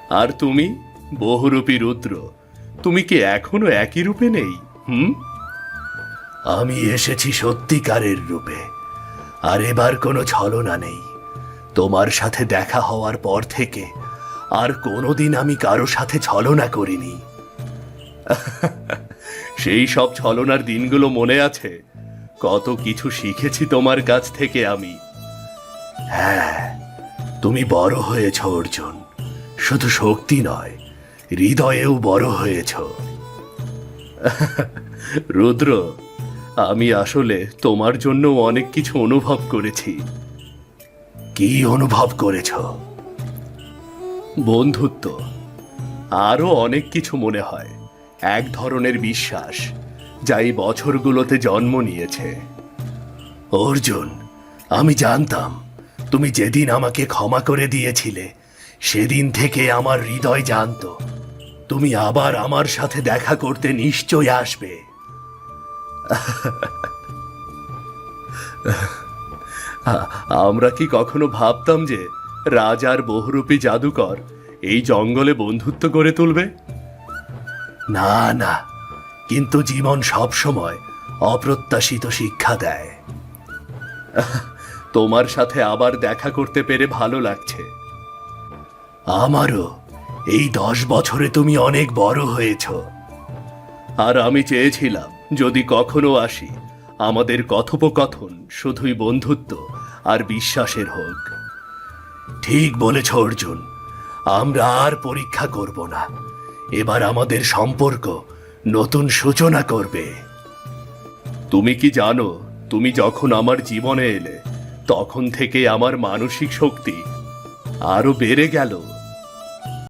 আর তুমি, বহুরূপী রুদ্র, তুমি কি এখনো একই রূপে নেই? আমি এসেছি সত্যিকারের রূপে, আর এবার কোনো ছলনা নেই। তোমার সাথে দেখা হওয়ার পর থেকে আর কোনোদিন আমি কারো সাথে ছলনা করিনি। সেই সব ছলনার দিনগুলো মনে আছে? কত কিছু শিখেছি তোমার কাছ থেকে আমি। হ্যাঁ, তুমি বড় হয়েছ অর্জুন, শুধু শক্তি নয়, হৃদয়েও বড় হয়েছ। রুদ্র, আমি আসলে তোমার জন্য অনেক কিছু অনুভব করেছি। কি অনুভব করেছ? বন্ধুত্ব, আরো অনেক কিছু মনে হয়। এক ধরনের বিশ্বাস যা এই বছরগুলোতে জন্ম নিয়েছে। অর্জুন, আমি জানতাম তুমি যেদিন আমাকে ক্ষমা করে দিয়েছিলে, সেদিন থেকে আমার হৃদয় জানতো তুমি আবার আমার সাথে দেখা করতে নিশ্চয় আসবে। আমরা কি কখনো ভাবতাম যে রাজার বহুরূপী জাদুকর এই জঙ্গলে বন্ধুত্ব গড়ে তুলবে? না না, কিন্তু জীবন সব সময় অপ্রত্যাশিত শিক্ষা দেয়। তোমার সাথে আবার দেখা করতে পেরে ভালো লাগছে। আমারও। এই 10 বছরে তুমি অনেক বড় হয়েছ। আর আমি চেয়েছিলাম যদি কখনো আসি, আমাদের কথোপকথন শুধুই বন্ধুত্ব আর বিশ্বাসের হোক। ঠিক বলেছ অর্জুন, আমরা আর পরীক্ষা করব না। এবার আমাদের সম্পর্ক নতুন সূচনা করবে। তুমি কি জানো, তুমি যখন আমার জীবনে এলে, তখন থেকে আমার মানসিক শক্তি আরো বেড়ে গেল।